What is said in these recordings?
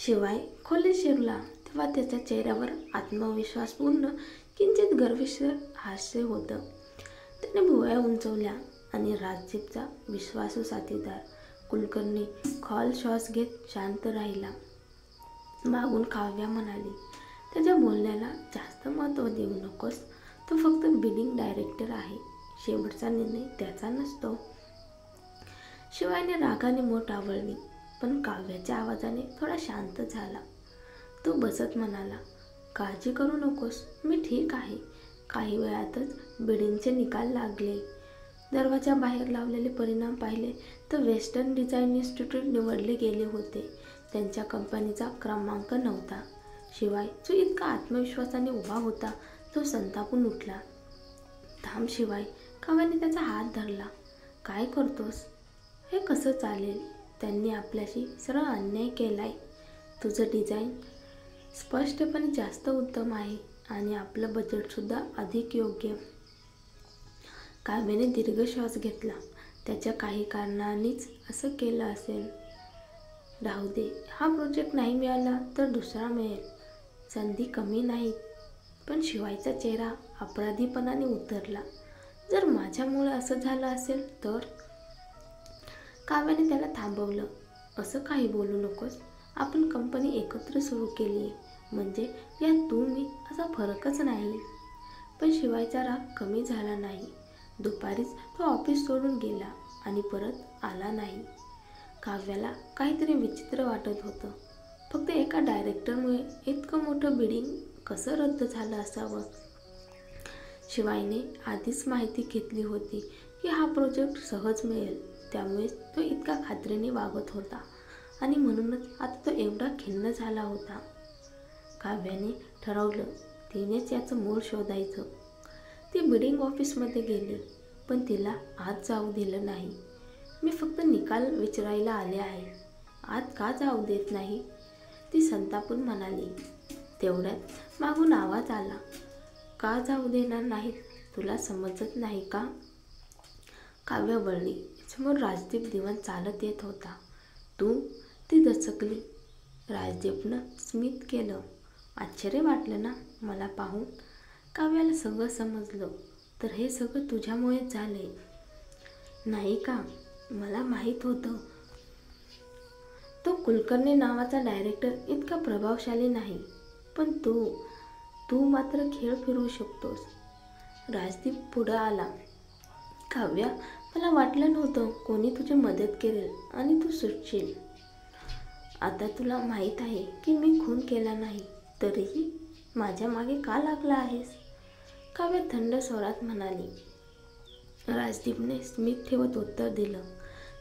शिवाय खोलीत शिरला तेव्हा त्याच्या चेहऱ्यावर आत्मविश्वासपूर्ण किंचित गर्विष्ठ हास्य होतं. त्याने भुवया उंचवल्या आणि राजदीपचा विश्वासू साथीदार कुलकर्णी खोल श्वास घेत शांत राहिला. मागून काव्या म्हणाली, त्याच्या बोलण्याला जास्त महत्त्व देऊ नकोस. तो फक्त बिडिंग डायरेक्टर आहे. शेवटचा निर्णय त्याचा नसतो. शिवायने रागाने मोठ आवळली, पण काव्याच्या आवाजाने थोडा शांत झाला. तो बसत म्हणाला, काळजी करू नकोस, मी ठीक आहे. काही वेळातच बिडिंगचे निकाल लागले. दरवाजा बाहेर लावलेले परिणाम पाहिले तर वेस्टर्न डिझाईन इन्स्टिट्यूट निवडले गेले होते. त्यांच्या कंपनीचा क्रमांक नव्हता. शिवाय जो इतका आत्मविश्वासाने उभा होता तो संतापून उठला. थांब शिवाय, काव्याने त्याचा हात धरला. काय करतोस? हे कसं चालेल? त्यांनी आपल्याशी सरळ अन्याय केलाय. तुझं डिझाईन स्पष्टपणे जास्त उत्तम आहे आणि आपलं बजेटसुद्धा अधिक योग्य. काव्याने दीर्घ श्वास घेतला. त्याच्या काही कारणांनीच असं केलं असेल. राहू दे, हा प्रोजेक्ट नाही मिळाला तर दुसरा मिळेल. संधी कमी नाहीत. पण शिवायचा चेहरा अपराधीपणाने उतरला. जर माझ्यामुळे असं झालं असेल तर? काव्याने त्याला थांबवलं. असं काही बोलू नकोस. आपण कंपनी एकत्र सुरू केली आहे, म्हणजे यात तू मी असा फरकच नाही. पण शिवायचा राग कमी झाला नाही. दुपारीच तो ऑफिस सोडून गेला आणि परत आला नाही. काव्याला काहीतरी विचित्र वाटत होतं. फक्त एका डायरेक्टरमुळे इतकं मोठं बिडिंग कसं रद्द झालं असावं? शिवायने आधीच माहिती घेतली होती की हा प्रोजेक्ट सहज मिळेल. त्यामुळेच तो इतका खात्रीने वागत होता आणि म्हणूनच आता तो एवढा खिन्न झाला होता. काव्याने ठरवलं, तिनेच याचं मूळ शोधायचं. ती बिडिंग ऑफिसमध्ये गेली, पण तिला आत जाऊ दिलं नाही. मी फक्त निकाल विचारायला आले आहे. आत का जाऊ देत नाही? ती संतापून म्हणाली. तेवढ्यात मागून आवाज आला. का जाऊ देणार नाहीत? तुला समजत नाही का? काव्य वळली. समोर राजदीप दिवाण चालत येत होता. तू? ती दचकली. राजदीपनं स्मित केलं. आश्चर्य वाटलं ना मला पाहून? काव्याला सगळं समजलं. तर हे सगळं तुझ्यामुळेच झालंय, नाही का? मला माहीत होतं. तो कुलकर्णी नावाचा डायरेक्टर इतका प्रभावशाली नाही, पण तू मात्र खेळ फिरवू शकतोस. राजदीप पुढं आला. काव्या, मला वाटलं नव्हतं कोणी तुझी मदत करेल आणि तू सुटशील. आता तुला माहीत आहे की मी खून केला नाही, तरीही माझ्या मागे का लागला आहेस? काव्या थंड स्वरात म्हणाली. राजदीपने स्मित ठेवत उत्तर दिलं.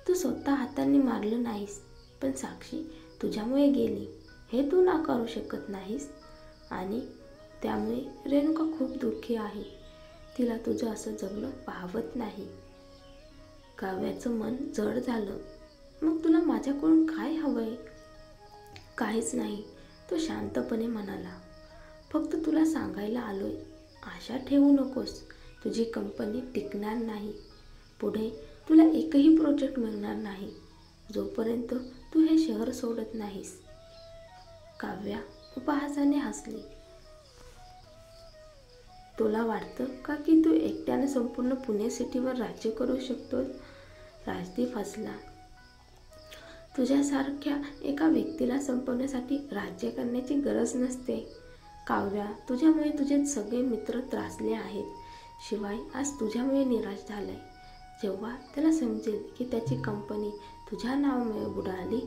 तू स्वतः हातांनी मारलं नाहीस, पण साक्षी तुझ्यामुळे गेली हे तू नाकारू शकत नाहीस. आणि त्यामुळे रेणुका खूप दुःखी आहे. तिला तुझं असं जगणं पाहवत नाही. काव्याचं मन जड झालं. मग तुला माझ्याकडून काय हवंय? काहीच नाही, तो शांतपणे म्हणाला. फक्त तुला सांगायला आलोय, आशा ठेवू नकोस. तुझी कंपनी टिकणार नाही. पुढे तुला एकही प्रोजेक्ट मिळणार नाही जोपर्यंत तू हे शहर सोडत नाहीस. काव्या उपहासाने हसली. तुला वाटतं का की तू एकट्याने संपूर्ण पुणे सिटीवर राज्य करू शकतोस? राजदीप हसला. तुझ्यासारख्या एका व्यक्तीला संपवण्यासाठी राज्य करण्याची गरज नसते. काव्या, तुझ्यामुळे तुझे सगळे मित्र त्रासले आहेत. शिवाय आज तुझ्यामुळे निराश झालाय. जेव्हा त्याला समजेल की त्याची कंपनी तुझ्या नावामुळे बुडाली,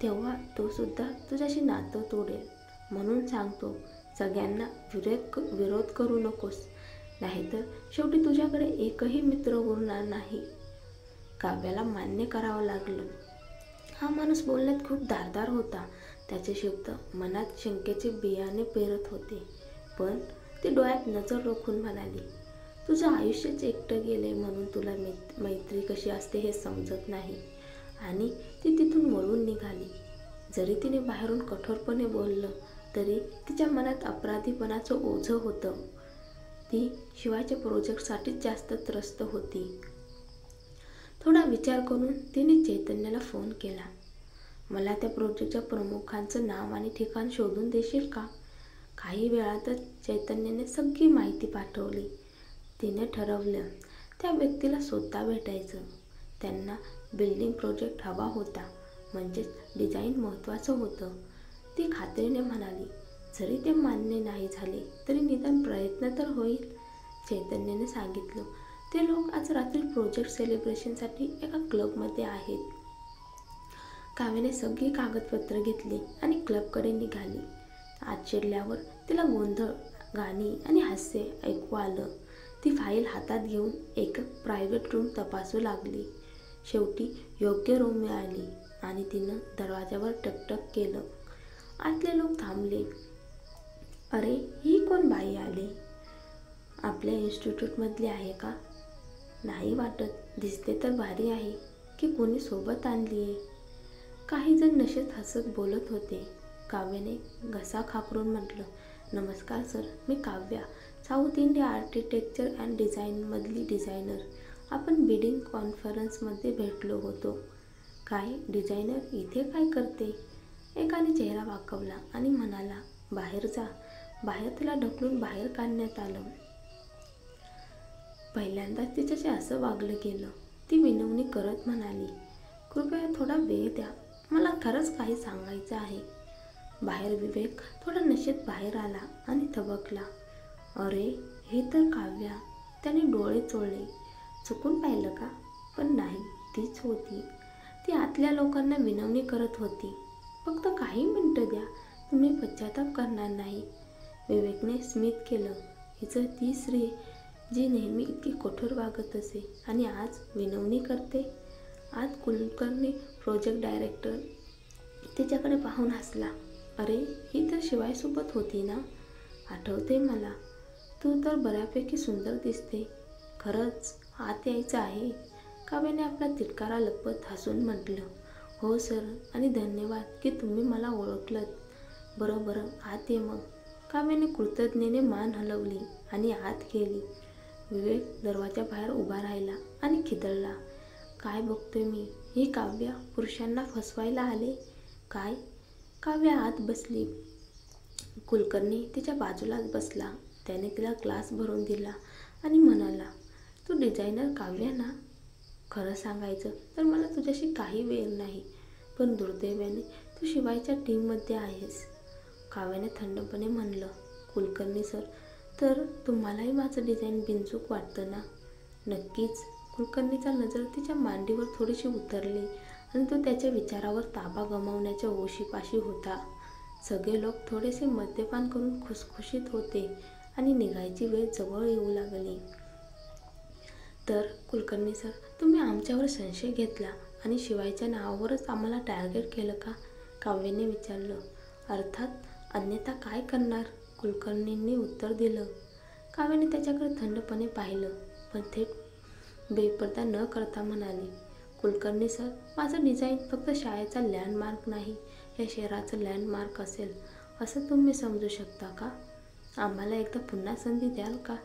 तेव्हा तो सुद्धा तुझ्याशी नातं तोडेल. म्हणून सांगतो, सगळ्यांना विरोध करू नकोस, नाहीतर शेवटी तुझ्याकडे एकही मित्र उरणार नाही. काव्याला मान्य करावं लागलं. हा माणूस बोलण्यात खूप धारदार होता. त्याचे शब्द मनात शंकेचे बियाणे पेरत होते. पण ती डोळ्यात नजर रोखून म्हणाली, तुझं आयुष्यच एकटं गेले म्हणून तुला मैत्री कशी असते हे समजत नाही. आणि ती तिथून वळून निघाली. जरी तिने बाहेरून कठोरपणे बोललं तरी तिच्या मनात अपराधीपणाचं ओझं होतं. ती शिवायच्या प्रोजेक्टसाठीच जास्त त्रस्त होती. थोडा विचार करून तिने चैतन्याला फोन केला. मला त्या प्रोजेक्टच्या प्रमुखांचं नाव आणि ठिकाण शोधून देशील का? काही वेळातच चैतन्याने सगळी माहिती पाठवली. तिने ठरवलं त्या व्यक्तीला स्वतः भेटायचं. त्यांना बिल्डिंग प्रोजेक्ट हवा होता, म्हणजेच डिझाईन महत्त्वाचं होतं. ती खात्रीने म्हणाली, जरी ते मान्य नाही झाले तरी निदान प्रयत्न तर होईल. चैतन्याने सांगितलं, ते लोक आज रात्री प्रोजेक्ट सेलिब्रेशनसाठी एका क्लबमध्ये आहेत. काव्याने सगळी कागदपत्र घेतली आणि क्लबकडे निघाली. आत शिरल्यावर तिला गोंधळ, गाणी आणि हास्य ऐकू आलं. ती फाईल हातात घेऊन एक प्रायव्हेट रूम तपासू लागली. शेवटी योग्य रूम मिळाली आणि तिनं दरवाजावर टकटक केलं. आतले लोक थांबले. अरे, ही कोण बाई आली? आपल्या इन्स्टिट्यूटमधली आहे का? नाही वाटत. दिसते तर भारी आहे. की कोणी सोबत आणली आहे? काही जण नशेत हसत बोलत होते. काव्याने घसा खाकरून म्हटलं, नमस्कार सर, मी Kavya, south India architecture and डिझाईनमधली डिझायनर. आपण बिल्डिंग कॉन्फरन्समध्ये भेटलो होतो. काय, डिझायनर इथे काय करते? एकाने चेहरा वाकवला आणि म्हणाला, बाहेर जा. बाहेर तिला ढकलून बाहेर काढण्यात आलं. पहिल्यांदाच तिच्याशी असं वागलं गेलं. ती विनवणी करत म्हणाली, कृपया थोडा वेळ द्या, मला खरंच काही सांगायचं आहे. बाहेर विवेक थोडा नशेत बाहेर आला आणि थबकला. अरे, हे तर काव्या. त्याने डोळे चोळले. चुकून पाहिलं का? पण नाही, तीच होती. ती आतल्या लोकांना विनवणी करत होती. फक्त काही मिनिटं द्या, तुम्ही पश्चाताप करणार नाही. विवेकने स्मित केलं. हिचं ती स्त्री जी नेहमी इतकी कठोर वागत असे आणि आज विनवणी करते. आज कुलकर्णी प्रोजेक्ट डायरेक्टर तिच्याकडे पाहून हसला. अरे, ही तर शिवायसोबत होती ना? आठवते मला. तू तर बऱ्यापैकी सुंदर दिसते. खरंच आत यायचं आहे? काव्याने आपला तिटकारा लपवत हसून म्हटलं, हो सर, आणि धन्यवाद की तुम्ही मला ओळखलंत. बरं, आत ये मग. काव्याने कृतज्ञतेने मान हलवली आणि आत गेली. विवेक दरवाजाबाहेर उभा राहिला आणि खिदळला, काय बघतोय मी? ही काव्या पुरुषांना फसवायला आले काय? काव्या आत बसली. कुलकर्णी तिच्या बाजूलाच बसला. त्याने तिला ग्लास भरून दिला आणि म्हणाला, तू डिझायनर काव्या ना? खरं सांगायचं तर मला तुझ्याशी काही वेळ नाही, पण दुर्दैवाने तू शिवायच्या टीममध्ये आहेस. काव्याने थंडपणे म्हणलं, कुलकर्णी सर, तर तुम्हालाही माझं डिझाईन बिनचूक वाटतं ना? नक्कीच. कुलकर्णीचा नजर तिच्या मांडीवर थोडीशी उतरली आणि तो त्याच्या विचारावर ताबा गमावण्याच्या ओशीपाशी होता. सगळे लोक थोडेसे मद्यपान करून खुसखुशीत होते आणि निघायची वेळ जवळ येऊ लागली. तर कुलकर्णी सर, तुम्ही आमच्यावर संशय घेतला आणि शिवायच्या नावावरच आम्हाला टार्गेट केलं का? काव्याने विचारलं. अर्थात, अन्यथा काय करणार? कुलकर्णींनी उत्तर दिलं. काव्याने त्याच्याकडे थंडपणे पाहिलं, पण थेट बेपर्दा न करता म्हणाली, कुलकर्णी सर, माझं डिझाईन फक्त शाळेचा लँडमार्क नाही, या शहराचं लँडमार्क असेल असं तुम्ही समजू शकता का? आम्हाला एकदा पुन्हा संधी द्याल का?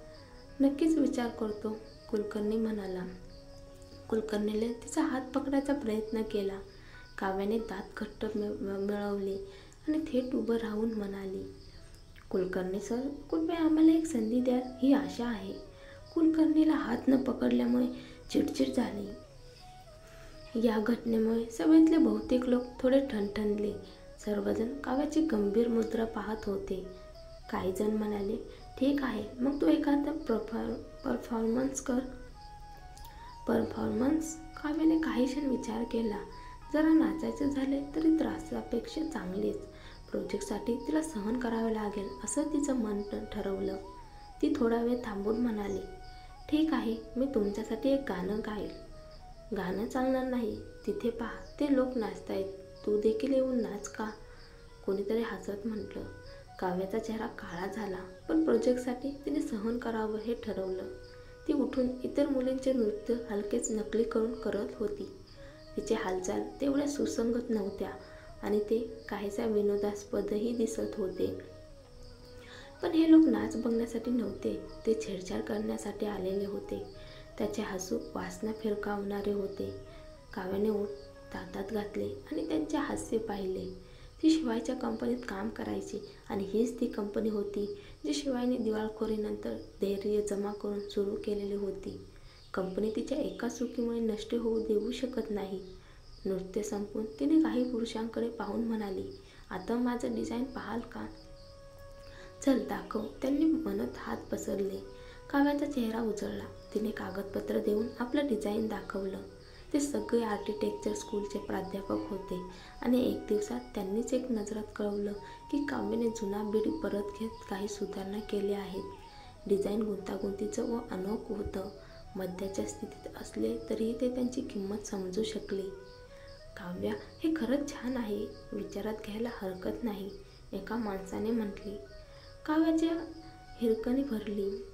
नक्कीच विचार करतो, कुलकर्णी म्हणाला. कुलकर्णीने तिचा हात पकडायचा प्रयत्न केला. काव्याने दात घट्ट मिळवले आणि थेट उभं राहून म्हणाली, कुलकर्णी सर, कृपया आम्हाला एक संधी द्याल, ही आशा आहे. कुलकर्णीला हात न पकडल्यामुळे चिडचिड झाली. या घटनेमुळे सभेतले बहुतेक लोक थोडे ठणठणले. सर्वजण काव्याची गंभीर मुद्रा पाहत होते. काही जण म्हणाले, ठीक आहे, मग तू एखादा परफॉर्मन्स कर. परफॉर्मन्स? काव्याने काही क्षण विचार केला. जरा नाचायचे झाले तरी त्रासापेक्षा चांगलेच. प्रोजेक्टसाठी तिला सहन करावे लागेल असं तिचं मन ठरवलं. ती थोडा वेळ थांबून म्हणाली, ठीक आहे, मी तुमच्यासाठी एक गाणं गाईल. गाणं चालणार नाही. तिथे पहा, ते लोक नाचतायत, तू देखील येऊन नाच का? कोणीतरी हसत म्हटलं. काव्याचा चेहरा काळा झाला, पण प्रोजेक्टसाठी तिने सहन करावं हे ठरवलं. ती उठून इतर मुलींचे नृत्य हलकेच नकली करून करत होती. तिचे हालचाल तेवढ्या सुसंगत नव्हत्या आणि ते काहीसा विनोदास्पदही दिसत होते. पण हे लोक नाच बघण्यासाठी नव्हते, ते छेडछाड करण्यासाठी आलेले होते. त्याचे हसू वासना फिरकावणारे होते. काव्याने दातात घातले आणि त्यांचे हास्य पाहिले. ती शिवायच्या कंपनीत काम करायची आणि हीच ती कंपनी होती जी शिवायने दिवाळखोरीनंतर धैर्य जमा करून सुरू केलेली होती. कंपनी तिच्या एका चुकीमुळे नष्ट होऊ देऊ शकत नाही. नृत्य संपून तिने काही पुरुषांकडे पाहून म्हणाली, आता माझं डिझाईन पाहाल का? चल दाखव. त्यांनी म्हणत हात पसरले. काव्याचा चेहरा उजळला. तिने कागदपत्र देऊन आपलं डिझाईन दाखवलं. ते सगळे आर्किटेक्चर स्कूलचे प्राध्यापक होते आणि एक दिवसात त्यांनीच एक नजरात कळवलं की काव्याने जुना बीड परत घेत काही सुधारणा केल्या आहेत. डिझाईन गुंतागुंतीचं व अनोख होतं. मध्याच्या स्थितीत असले तरीही ते त्यांची किंमत समजू शकले. काव्या, हे खरंच छान आहे, विचारात घ्यायला हरकत नाही, एका माणसाने म्हटले. काव्याच्या हिरकणी भरली.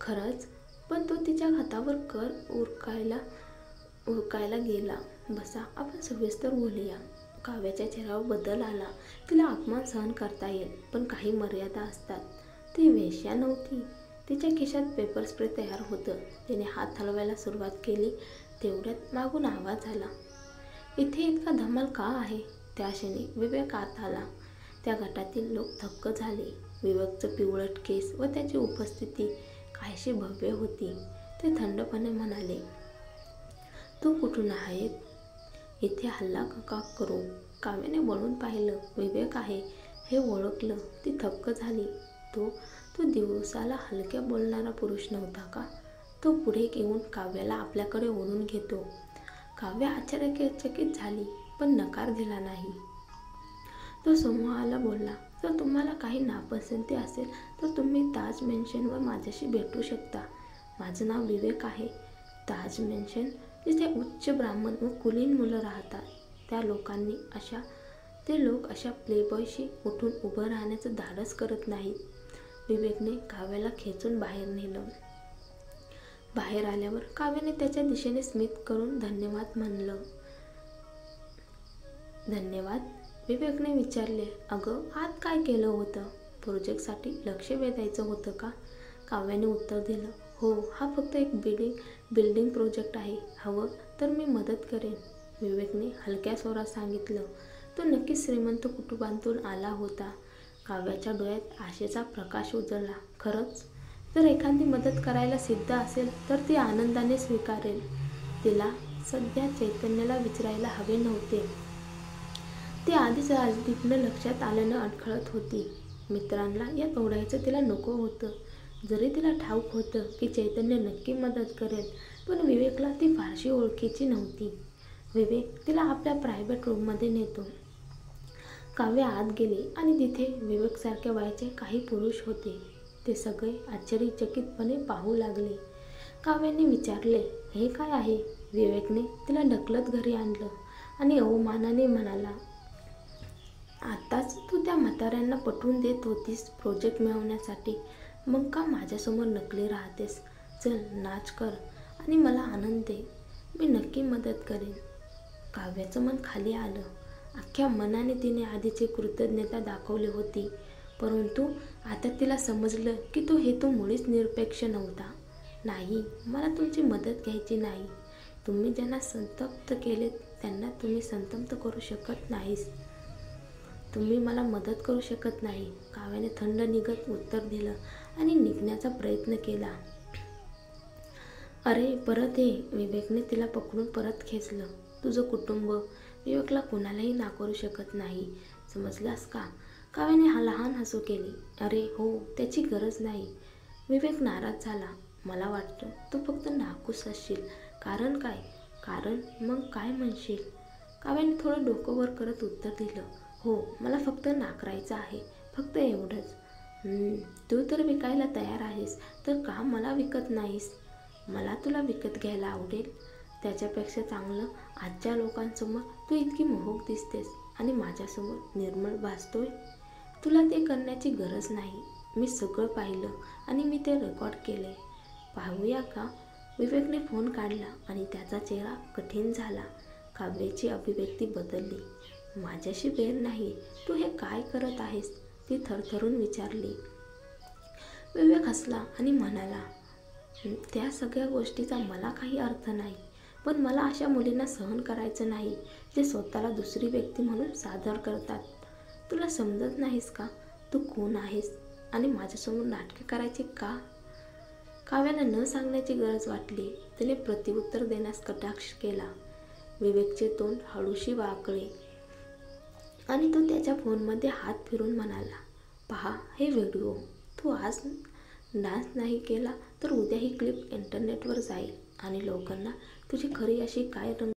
खरंच? पण तो तिच्या हातावर कर उरकायला गेला. बसा, आपण सविस्तर बोलूया. काव्याच्या चेहऱ्यावर बदल आला. तिला अपमान सहन करता येईल, पण काही मर्यादा असतात. ती वेश्या नव्हती. तिच्या खिशात पेपर स्प्रे तयार होतं. तिने हात हलवायला सुरुवात केली. तेवढ्यात मागून आवाज आला. इथे इतका धमाल का आहे? त्या क्षणी विवेक आत आला. त्या गटातील लोक थक्क झाले. विवेकचं पिवळट केस व त्याची उपस्थिती काहीशी भव्य होती. ते थंडपणे म्हणाले, तू कुठून आहेत? इथे हल्ला का करू? काव्याने वळून पाहिलं. विवेक आहे हे ओळखलं. ती थक्क झाली. तो दिवसाला हलक्या बोलणारा पुरुष नव्हता का? तो पुढे येऊन काव्याला आपल्याकडे ओढून घेतो. काव्य आश्चर्यचकित झाली, पण नकार दिला नाही. तो समूहाला बोलला, जर तुम्हाला काही नापसंती असेल तर तुम्ही ताज मेन्शनवर माझ्याशी भेटू शकता. माझं नाव विवेक आहे. ताज मेन्शन जिथे उच्च ब्राह्मण व कुलीन मुलं राहतात. ते लोक अशा प्लेबॉयशी उठून उभं राहण्याचं धाडस करत नाहीत. विवेकने काव्याला खेचून बाहेर नेलं. बाहेर आल्यावर काव्याने त्याच्या दिशेने स्मित करून धन्यवाद म्हणलं. धन्यवाद? विवेकने विचारले. अगं, आत काय केलं होतं? प्रोजेक्टसाठी लक्ष वेधायचं होतं का? काव्याने उत्तर दिलं. हो, हा फक्त एक बिल्डिंग प्रोजेक्ट आहे. हवं तर मी मदत करेन. विवेकने हलक्या स्वरात सांगितलं. तो नक्कीच श्रीमंत कुटुंबातून आला होता. काव्याच्या डोळ्यात आशेचा प्रकाश उजळला. खरंच? जर एखादी मदत करायला सिद्ध असेल तर ती आनंदाने स्वीकारेल. तिला सध्या चैतन्याला विचारायला हवे नव्हते. ती आधीच राजदीपनं लक्षात आल्यानं अडखळत होती. मित्रांना यात ओढायचं तिला नको होतं. जरी तिला ठाऊक होतं की चैतन्य नक्की मदत करेल, पण विवेकला ती फारशी ओळखीची नव्हती. विवेक, तिला आपल्या प्रायव्हेट रूममध्ये नेतो. काव्य आत गेली आणि तिथे विवेकसारख्या वयाचे काही पुरुष होते. ते सगळे आश्चर्यचकितपणे पाहू लागले. काव्याने विचारले, हे काय आहे? विवेकने तिला ढकलत घरी आणलं आणि अवमानाने म्हणाला, आताच तू त्या म्हाताऱ्यांना पटवून देत होतीस प्रोजेक्ट मिळवण्यासाठी, मग का माझ्यासमोर नकली राहतेस? चल, नाच कर आणि मला आनंद दे. मी नक्की मदत करेन. काव्याचं मन खाली आलं. अख्ख्या मनाने तिने आधीची कृतज्ञता दाखवली होती, परंतु आता तिला समजलं की तो हेतू मुळीच निरपेक्ष नव्हता. नाही, मला तुमची मदत घ्यायची नाही. तुम्ही ज्यांना संतप्त केलेत त्यांना तुम्ही संतप्त करू शकत नाहीस. तुम्ही मला मदत करू शकत नाही. काव्याने थंड निघत उत्तर दिलं आणि निघण्याचा प्रयत्न केला. अरे, परत ये. विवेकने तिला पकडून परत खेचलं. तुझं कुटुंब विवेकला कोणालाही नाकारू शकत नाही, समजलास का? काव्याने लहान हसू केली. अरे हो, त्याची गरज नाही. विवेक नाराज झाला. मला वाटतं तू फक्त नाखूष असशील. कारण काय? कारण मग काय म्हणशील? काव्याने थोडं डोकं वर करत उत्तर दिलं. हो, मला फक्त नाकारायचं आहे, फक्त एवढंच. तू तर विकायला तयार आहेस, तर का मला विकत नाहीस? मला तुला विकत घ्यायला आवडेल. त्याच्यापेक्षा चांगलं आजच्या लोकांसमोर तू इतकी मोहक दिसतेस आणि माझ्यासमोर निर्मळ भासतोय. तुला ते करण्याची गरज नाही. मी सगळं पाहिलं आणि मी ते रेकॉर्ड केले. पाहूया का? विवेकने फोन काढला आणि त्याचा चेहरा कठीण झाला. काव्याची अभिव्यक्ती बदलली. माझ्याशी वेळ नाही. तू हे काय करत आहेस? ती थरथरून विचारली. विवेक हसला आणि म्हणाला, त्या सगळ्या गोष्टीचा मला काही अर्थ नाही. पण मला अशा मुलींना सहन करायचं नाही जे स्वतःला दुसरी व्यक्ती म्हणून सादर करतात. तुला समजत नाहीस का तू कोण आहेस आणि माझ्यासमोर नाटके करायची का? काव्याला न सांगण्याची गरज वाटली. तिने प्रत्युत्तर देण्यास कटाक्ष केला. विवेकचे तोंड हळूशी वाकले आणि तो त्याच्या फोनमध्ये हात फिरून म्हणाला, पहा हे व्हिडिओ. तू आज डान्स नाही केला तर उद्या ही क्लिप इंटरनेटवर जाईल आणि लोकांना तुझी खरी अशी काय